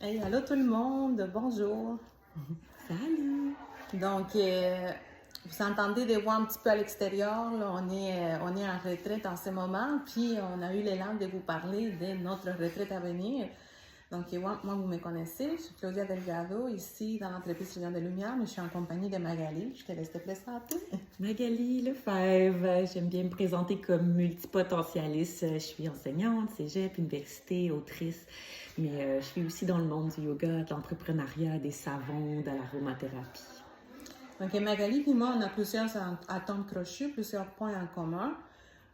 Hey, allô tout le monde, bonjour. Salut! Donc, vous entendez des voix un petit peu à l'extérieur, là, on est en retraite en ce moment, puis on a eu l'élan de vous parler de notre retraite à venir. Donc, moi, vous me connaissez, je suis Claudia Delgado, ici dans l'entreprise Région de Lumière, mais je suis en compagnie de Magali. Je te laisse te présenter. Magali Lefebvre, j'aime bien me présenter comme multipotentialiste. Je suis enseignante, cégep, université, autrice, mais je suis aussi dans le monde du yoga, de l'entrepreneuriat, des savons, de l'aromathérapie. Donc, Magali et moi, on a plusieurs atomes crochus, plusieurs points en commun.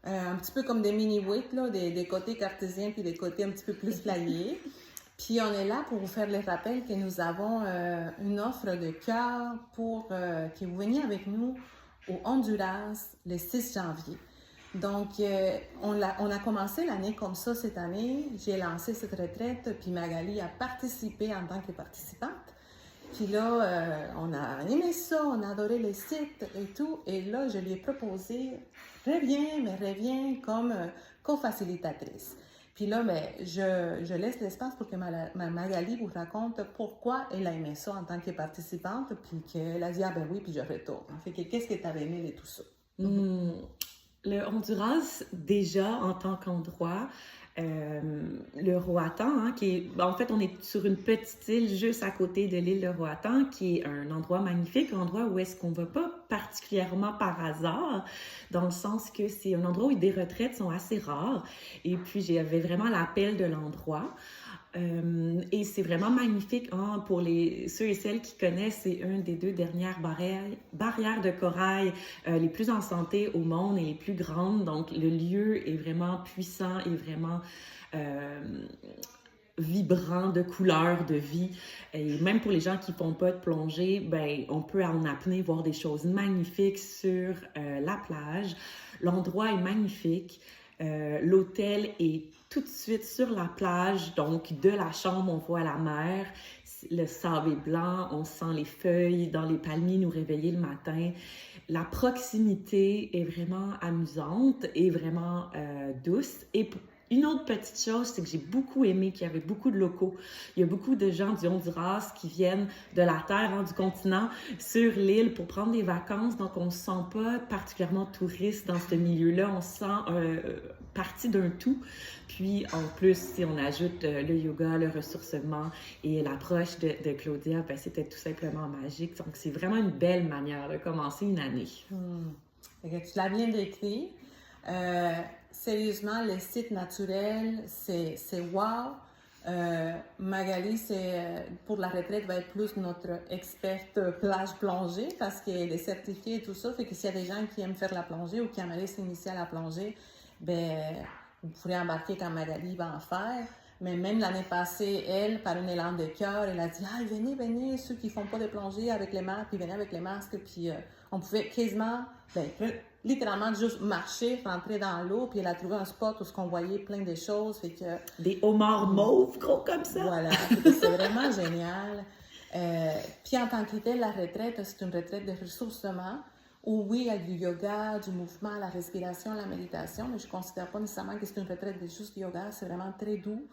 Un petit peu comme des mini-wigs, là, des côtés cartésiens puis des côtés un petit peu plus flyés. Puis on est là pour vous faire le rappel que nous avons une offre de cœur pour que vous veniez avec nous au Honduras le 6 janvier. Donc, on a commencé l'année comme ça cette année. J'ai lancé cette retraite, puis Magali a participé en tant que participante. Puis là, on a aimé ça, on a adoré les sites et tout. Et là, je lui ai proposé, reviens comme co-facilitatrice. Puis là, ben, je laisse l'espace pour que Magali vous raconte pourquoi elle a aimé ça en tant que participante, puis qu'elle a dit, ah ben oui, puis je retourne. Fait que qu'est-ce que tu avais aimé de tout ça? Hmm, Le Honduras, déjà, en tant qu'endroit, le Roatan, hein, en fait, on est sur une petite île juste à côté de l'île de Roatan, qui est un endroit magnifique, un endroit où est-ce qu'on ne va pas particulièrement par hasard, dans le sens que c'est un endroit où des retraites sont assez rares. Et puis, j'avais vraiment l'appel de l'endroit. Et c'est vraiment magnifique, hein, pour ceux et celles qui connaissent, c'est une des deux dernières barrières de corail les plus en santé au monde et les plus grandes. Donc, le lieu est vraiment puissant et vraiment euh, vibrant de couleurs, de vie. Et même pour les gens qui ne font pas de plongée, ben, on peut en apnée voir des choses magnifiques sur la plage. L'endroit est magnifique. L'hôtel est tout de suite sur la plage, donc de la chambre, on voit la mer, le sable est blanc, on sent les feuilles dans les palmiers nous réveiller le matin. La proximité est vraiment amusante et vraiment douce. Et une autre petite chose, c'est que j'ai beaucoup aimé qu'il y avait beaucoup de locaux. Il y a beaucoup de gens du Honduras qui viennent de la terre, hein, du continent, sur l'île pour prendre des vacances. Donc, on ne se sent pas particulièrement touriste dans ce milieu-là. On se sent partie d'un tout. Puis, en plus, si on ajoute le yoga, le ressourcement et l'approche de Claudia, ben, c'était tout simplement magique. Donc, c'est vraiment une belle manière de commencer une année. Fait que tu l'as bien décrit. Euh, Sérieusement, le site naturel, c'est wow. Magali, pour la retraite, va être plus notre experte plage plongée parce qu'elle est certifiée et tout ça. Fait que s'il y a des gens qui aiment faire la plongée ou qui aimeraient s'initier à la plongée, ben, vous pourrez embarquer quand Magali va en faire. Mais même l'année passée, elle, par une élan de cœur, elle a dit, ah, venez, ceux qui font pas de plongée avec les masques, puis venez avec les masques, puis on pouvait quasiment, ben, littéralement juste marcher, rentrer dans l'eau, puis elle a trouvé un spot où on voyait plein de choses, fait que Des homards mauves gros comme ça. voilà, c'est vraiment génial. Puis en tant que telle, la retraite, c'est une retraite de ressourcement où oui, il y a du yoga, du mouvement, la respiration, la méditation, mais je ne considère pas nécessairement que c'est une retraite de juste yoga, c'est vraiment très doux.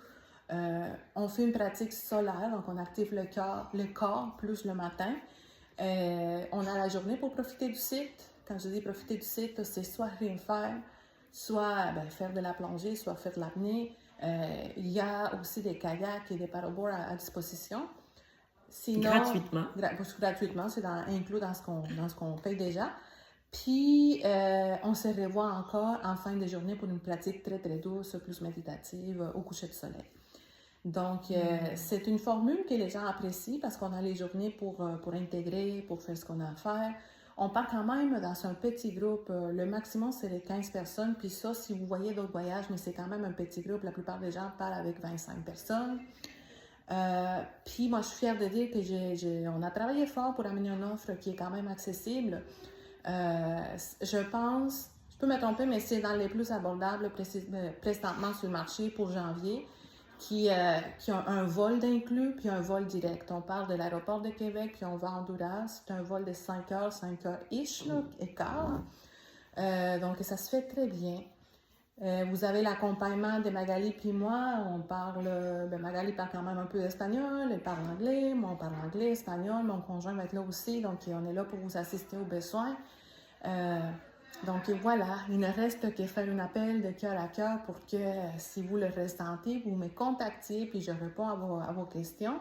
On fait une pratique solaire, donc on active le corps plus le matin. On a la journée pour profiter du site. Quand je dis profiter du site, c'est soit rien faire, soit ben, faire de la plongée, soit faire de l'apnée. Il y a aussi des kayaks et des paddleboards à disposition. Sinon, Gratuitement. gratuitement, c'est inclus dans ce qu'on paye déjà. Puis, on se revoit encore en fin de journée pour une pratique très, très douce, plus méditative, au coucher de soleil. Donc, c'est une formule que les gens apprécient parce qu'on a les journées pour intégrer, pour faire ce qu'on a à faire. On part quand même dans un petit groupe. Le maximum, c'est les 15 personnes. Puis ça, si vous voyez d'autres voyages, mais c'est quand même un petit groupe. La plupart des gens partent avec 25 personnes. Puis moi, je suis fière de dire que on a travaillé fort pour amener une offre qui est quand même accessible. Je pense, je peux me tromper, mais c'est dans les plus abordables présentement sur le marché pour janvier, qui ont un vol d'inclus puis un vol direct. On part de l'aéroport de Québec puis on va à Honduras. C'est un vol de 5 heures ish, là, et quart. Donc ça se fait très bien. Vous avez l'accompagnement de Magali puis moi. On parle, Magali parle quand même un peu espagnol, elle parle anglais, moi on parle anglais, espagnol, mon conjoint va être là aussi, donc on est là pour vous assister aux besoins. Donc voilà, il ne reste que faire un appel de cœur à cœur pour que si vous le ressentez, vous me contactiez puis je réponds à vos questions.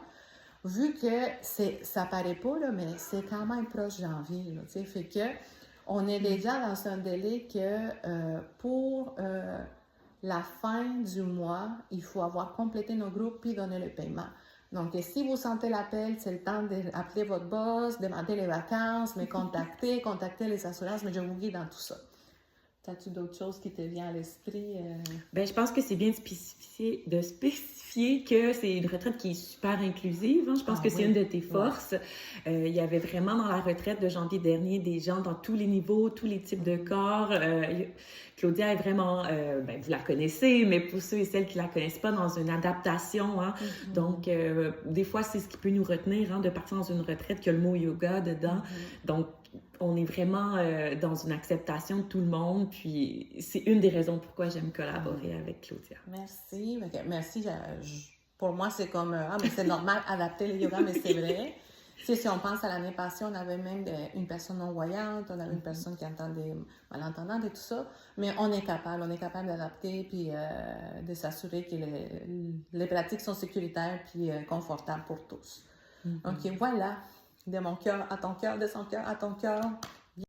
Vu que ça paraît pas, là, mais c'est quand même proche janvier, là, fait que on est déjà dans un délai que pour la fin du mois, il faut avoir complété nos groupes puis donner le paiement. Donc, si vous sentez l'appel, c'est le temps d'appeler votre boss, demander les vacances, me contacter, contacter les assurances, mais je vous guide dans tout ça. As-tu d'autres choses qui te viennent à l'esprit? Ben, je pense que c'est bien de spécifier que c'est une retraite qui est super inclusive. Hein. Je pense que c'est une de tes forces. Il y avait vraiment dans la retraite de janvier dernier des gens dans tous les niveaux, tous les types de corps. Claudia est vraiment, vous la connaissez, mais pour ceux et celles qui la connaissent pas, dans une adaptation. Hein. Donc, des fois, c'est ce qui peut nous retenir, hein, de partir dans une retraite qui a le mot yoga dedans. Donc, on est vraiment dans une acceptation de tout le monde, puis c'est une des raisons pourquoi j'aime collaborer avec Claudia. Merci. Merci. Pour moi, c'est comme, mais c'est normal adapter le yoga, mais c'est vrai. Si on pense à l'année passée, on avait même une personne non-voyante, on avait une personne qui entendait malentendante et tout ça, mais on est capable d'adapter puis de s'assurer que les pratiques sont sécuritaires puis confortables pour tous. Donc voilà, de mon cœur à ton cœur, de son cœur à ton cœur.